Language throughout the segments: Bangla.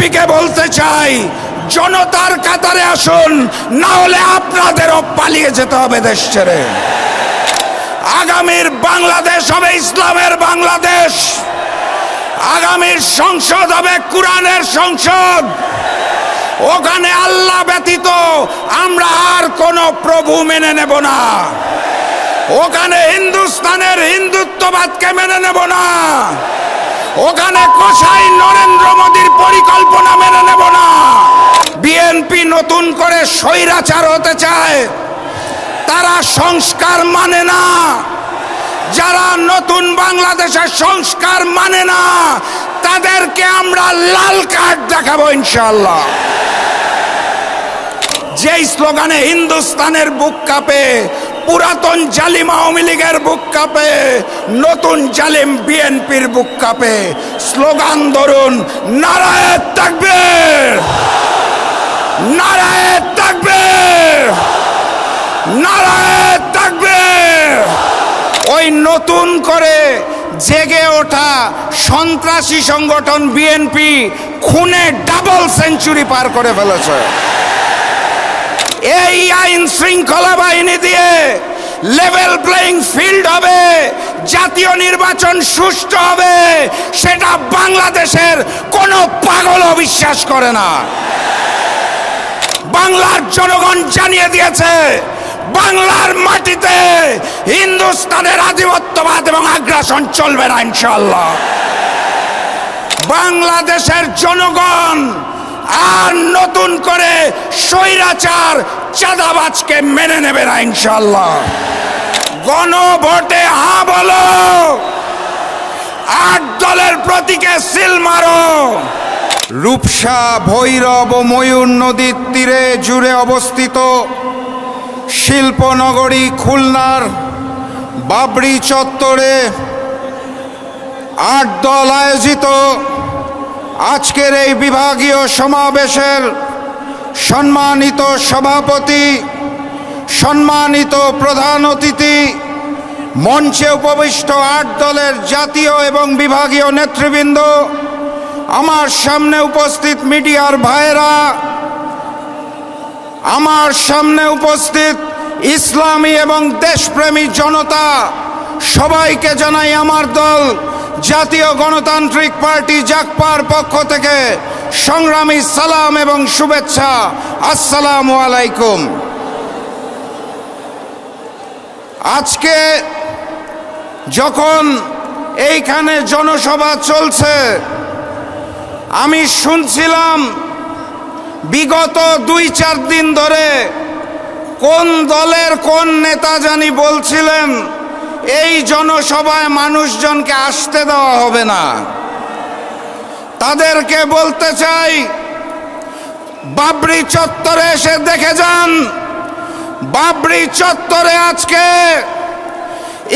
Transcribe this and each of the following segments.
বিএনপিকে বলতে চাই, জনতার কাতারে আসুন, না হলে আপনাদেরও পালিয়ে যেতে হবে দেশ ছেড়ে। আগামীর বাংলাদেশ হবে ইসলামের বাংলাদেশ। আগামীর সংসদ হবে কোরআনের সংসদ। ওখানে আল্লাহ ব্যতীত আমরা আর কোন প্রভু মেনে নেব না। ওখানে হিন্দুস্তানের হিন্দুত্ববাদকে মেনে নেব না। ওখানে কসাই নরেন্দ্র মোদীর পরিকল্পনা মেনে নেব না। বিএনপি নতুন করে স্বৈরাচার হতে চায়, তারা সংস্কার মানে না। যারা নতুন বাংলাদেশের সংস্কার মানে না, তাদেরকে আমরা লাল কার্ড দেখাবো ইনশাআল্লাহ। যেই স্লোগানে হিন্দুস্তানের বুক কাঁপে, পুরাতন জালিম আওয়ামী লীগের বুক কাঁপে, নতুন জালিম বিএনপির বুক কাঁপে। স্লোগান ধরুন, নারায়ে তাকবীর, নারায়ে তাকবীর, নারায়ে তাকবীর। ওই নতুন করে জেগে ওঠা সন্ত্রাসী সংগঠন বিএনপি খুনে ডাবল সেঞ্চুরি পার করে ফেলেছে। এই আইন শৃঙ্খলা বাহিনী দিয়ে লেভেল প্লেইং ফিল্ড হবে, জাতীয় নির্বাচন সুষ্ঠু হবে, সেটা বাংলাদেশের কোনো পাগলও বিশ্বাস করে না। বাংলার জনগণ জানিয়ে দিয়েছে, বাংলার মাটিতে হিন্দুস্তানের আধিপত্যবাদ এবং আগ্রাসন চলবে না ইনশাআল্লাহ। বাংলাদেশের জনগণ আর নতুন করে স্বৈরাচার চাঁদাবাজকে মেনে নেবে না ইনশাআল্লাহ। গণভোটে হ্যাঁ বলো, 8 দলের প্রতীকে সিল মারো। রূপসা, ভৈরব ও ময়ূর নদীর তীরে জুড়ে অবস্থিত শিল্পনগরী খুলনার বাবরি চত্বরে 8 দল আয়োজিত আজকের এই বিভাগীয় সমাবেশের সম্মানিত সভাপতি, সম্মানিত প্রধান অতিথি, মঞ্চে উপবিষ্ট 8 দলের জাতীয় এবং বিভাগীয় নেতৃবৃন্দ, আমার সামনে উপস্থিত মিডিয়ার ভাইয়েরা, আমার সামনে উপস্থিত ইসলামী এবং দেশপ্রেমী জনতা, সবাইকে জানাই আমার দল জাতীয় গণতান্ত্রিক পার্টি জাগপার পক্ষ থেকে সংগ্রামী সালাম এবং শুভেচ্ছা। আসসালামু আলাইকুম। আজকে যখন এইখানে জনসভা চলছে, আমি শুনছিলাম বিগত 2-4 দিন ধরে কোন দলের কোন নেতা জানি বলছিলেন এই জনসভায় মানুষজনকে আসতে দেওয়া হবে না। তাদেরকে বলতে চাই, বাবরি চত্বরে এসে দেখে যান, বাবরি চত্বরে আজকে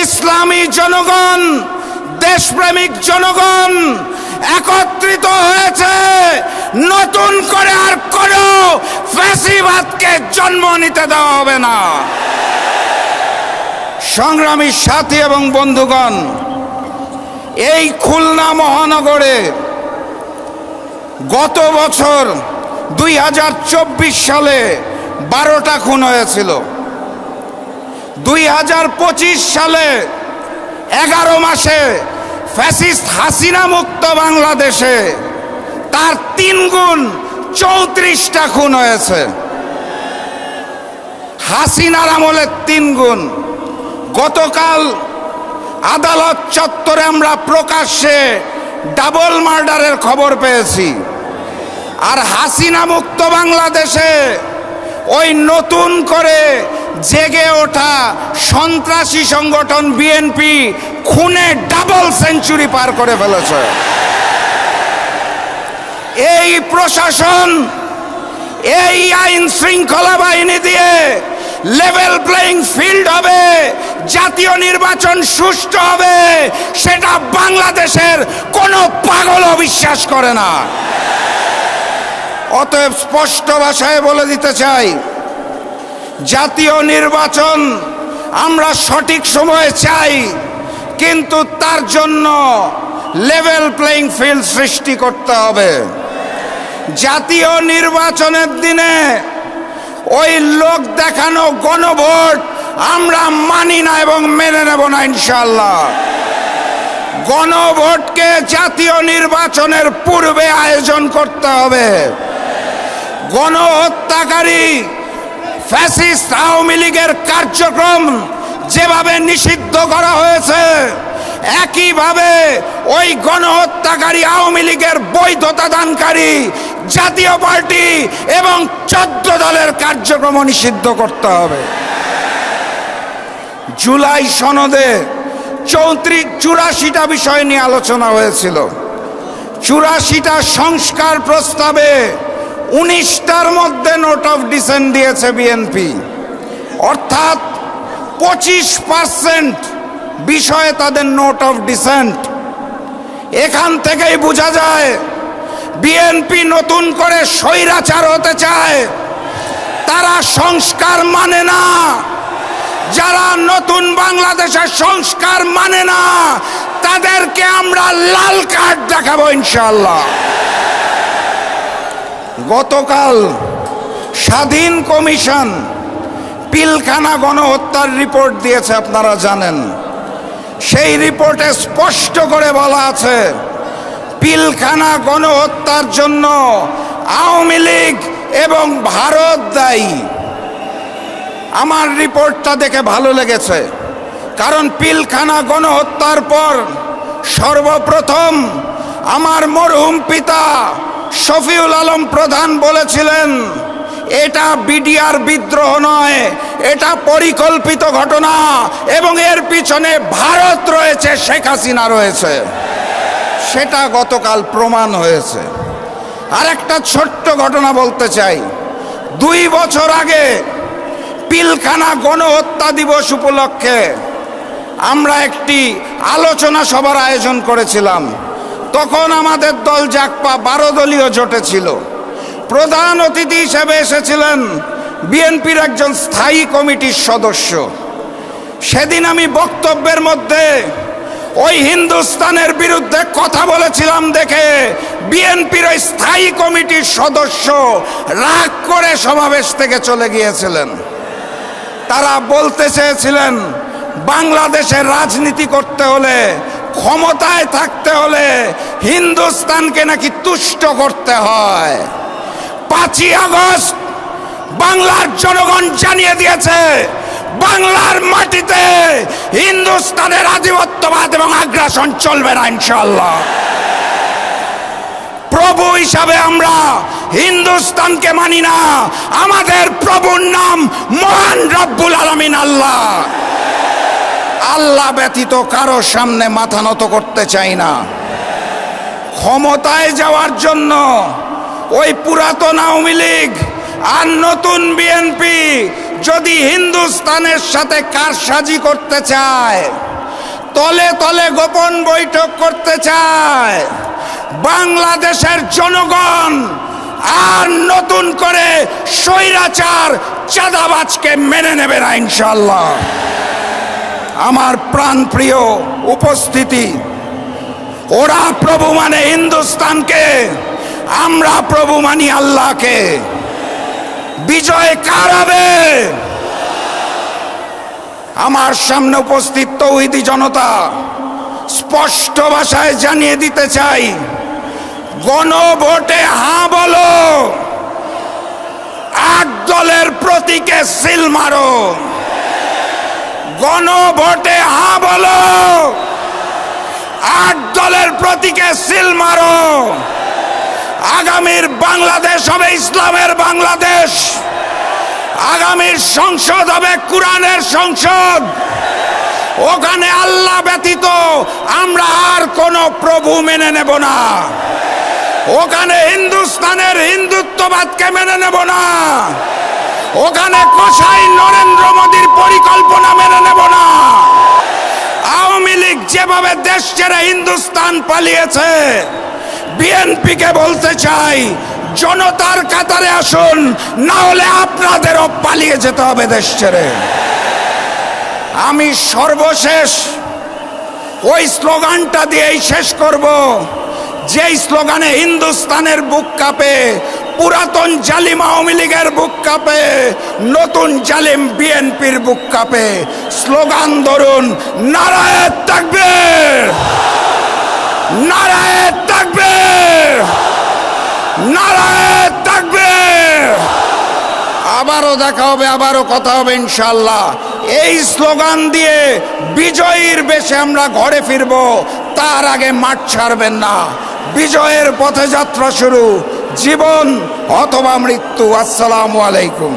ইসলামী জনগণ, দেশপ্রেমিক জনগণ একত্রিত হয়েছে। নতুন করে আর কোনো ফ্যাসিবাদকে জন্ম নিতে দেওয়া হবে না। সংগ্রামী সাথী এবং বন্ধুগণ, এই খুলনা মহানগরে গত বছর 2024 সালে 12টা খুন হয়েছিল। 2025 সালে 11 মাসে ফ্যাসিস্ট হাসিনা মুক্ত বাংলাদেশে তার 3 গুণ 34টা খুন হয়েছে। হাসিনার আমলে 3 গুণ। গতকাল আদালত চত্বরে আমরা প্রকাশ্যে ডাবল মার্ডারের খবর পেয়েছি। আর হাসিনা মুক্ত বাংলাদেশে ওই নতুন করে জেগে ওঠা সন্ত্রাসী সংগঠন বিএনপি খুনে ডাবল সেঞ্চুরি পার করে ফেলেছে। এই প্রশাসন, এই আইন শৃঙ্খলা বাহিনী দিয়ে লেভেল প্লেইং ফিল্ড হবে, জাতীয় নির্বাচন সুষ্ঠু হবে, সেটা বাংলাদেশের কোনো পাগলও বিশ্বাস করে না। অতএব স্পষ্ট ভাষায় বলে দিতে চাই, জাতীয় নির্বাচন আমরা সঠিক সময়ে চাই, কিন্তু তার জন্য লেভেল প্লেইং ফিল্ড সৃষ্টি করতে হবে। জাতীয় নির্বাচনের দিনে ওই লোক দেখানো গণভোট আমরা মানি না এবং মেনে নেব না ইনশাআল্লাহ। গণভোটকে জাতীয় নির্বাচনের পূর্বে আয়োজন করতে হবে। গণহত্যাকারী ফ্যাসিস্ট আওয়ামী লীগের কার্যক্রম যেভাবে নিষিদ্ধ করা হয়েছে, একইভাবে ওই গণহত্যাকারী আওয়ামী লীগের বৈধতা দানকারী জাতীয় পার্টি এবং 14 দলের কার্যক্রম নিষিদ্ধ করতে হবে। জুলাই সনদে 84টা বিষয় নিয়ে আলোচনা হয়েছিল। 84টা সংস্কার প্রস্তাবে 19টার মধ্যে নোট অফ ডিসেন্ট দিয়েছে বিএনপি, অর্থাৎ 25% বিষয়ে তাদের নোট অফ ডিসেন্ট। এখান থেকেই বোঝা যায় বিএনপি নতুন করে স্বৈরাচার হতে চায়, তারা সংস্কার মানে না। যারা নতুন বাংলাদেশের সংস্কার মানে না তাদেরকে আমরা লাল কার্ড দেখাবো ইনশাআল্লাহ। গতকাল স্বাধীন কমিশন পিলখানা গণহত্যার রিপোর্ট দিয়েছে, আপনারা জানেন। সেই রিপোর্টে স্পষ্ট করে বলা আছে পিলখানা গণহত্যার জন্য আওয়ামী লীগ এবং ভারত দায়ী। আমার রিপোর্টটা দেখে ভালো লেগেছে, কারণ পিলখানা গণহত্যার পর সর্বপ্রথম আমার মরহুম পিতা শফিউল আলম প্রধান বলেছিলেন এটা বিডিআর বিদ্রোহ নয়, এটা পরিকল্পিত ঘটনা এবং এর পিছনে ভারত রয়েছে, শেখ হাসিনা রয়েছে। সেটা গতকাল প্রমাণ হয়েছে। আর একটা ছোট্ট ঘটনা বলতে চাই। 2 বছর আগে পিলখানা গণহত্যা দিবস উপলক্ষে আমরা একটি আলোচনা সভার আয়োজন করেছিলাম। তখন আমাদের দল জাগপা 12 দলীয় জোটে ছিল। প্রধান অতিথি হিসেবে এসেছিলেন বিএনপির একজন স্থায়ী কমিটির সদস্য। সেদিন আমি বক্তব্যের মধ্যে ওই হিন্দুস্তানের বিরুদ্ধে কথা বলেছিলাম দেখে বিএনপির ওই স্থায়ী কমিটির সদস্য রাগ করে সমাবেশ থেকে চলে গিয়েছিলেন। তারা বলতে চেয়েছিলেন বাংলাদেশের রাজনীতি করতে হলে, ক্ষমতায় থাকতে হলে হিন্দুস্তানকে নাকি তুষ্ট করতে হয়। 5ই আগস্ট বাংলার জনগণ জানিয়ে দিয়েছে বাংলার মাটিতে হিন্দুস্তানের আধিপত্যবাদ এবং আগ্রাসন চলবে না ইনশাআল্লাহ। প্রভু হিসাবে আমরা হিন্দুস্তানকে মানি না, আমাদের প্রভুর নাম মহান রব্বুল আলামিন আল্লাহ। আল্লাহ ব্যতীত কারো সামনে মাথা নত করতে চাই না। ক্ষমতায় যাওয়ার জন্য ওই পুরাতন আওয়ামী লীগ আর নতুন বিএনপি যদি হিন্দুস্তানের সাথে কারসাজি করতে চায়, তলে তলে গোপন বৈঠক করতে চায়, বাংলাদেশের জনগণ আর নতুন করে স্বৈরাচার চাঁদাবাজকে মেনে নেবে না ইনশাআল্লাহ। আমার প্রাণপ্রিয় উপস্থিতি, ওরা প্রভু মানে হিন্দুস্তানকে, আমরা প্রভু মানি আল্লাহকে। বিজয় কার হবে? আমার সামনে উপস্থিত তৌহিদি জনতা, স্পষ্ট ভাষায় জানিয়ে দিতে চাই, গণভোটে হ্যাঁ বলো, 8 দলের প্রতীকে সিল মারো। গণভোটে হ্যাঁ বলো, 8 দলের প্রতীকে সিল মারো। আগামীর বাংলাদেশ হবে ইসলামের বাংলাদেশ। আগামীর সংসদ হবে কোরআনের সংসদ। ওখানে আল্লাহ ব্যতীত আমরা আর কোন প্রভু মেনে নেব না। ওখানে হিন্দুস্তানের হিন্দুত্ববাদকে মেনে নেব না। ওখানে কসাই নরেন্দ্র মোদীর পরিকল্পনা মেনে নেব না। আওয়ামী লীগ যেভাবে দেশ ছেড়ে হিন্দুস্তান পালিয়েছে, বিএনপিকে বলতে চাই জনতার কাতারে আসুন, না হলে আপনাদেরও পালিয়ে যেতে হবে দেশ ছেড়ে। আমি সর্বশেষ ওই স্লোগানটা দিয়েই শেষ করব যেই স্লোগানে হিন্দুস্তানের বুক কাঁপে, পুরাতন জালিম আওয়ামী লীগের বুক কাঁপে, নতুন জালিম বিএনপির বুক কাঁপে। স্লোগান ধরুন, নারায়ে তাকবীর, নারায়ে তাকবীর, নারায়ে তাকবীর। আবারও দেখা হবে, আবারও কথা হবে ইনশাআল্লাহ। এই স্লোগান দিয়ে বিজয়ীর বেশে আমরা ঘরে ফিরব, তার আগে মাঠ ছাড়বেন না। বিজয়ের পথে যাত্রা শুরু, জীবন অথবা মৃত্যু। আসসালামু আলাইকুম।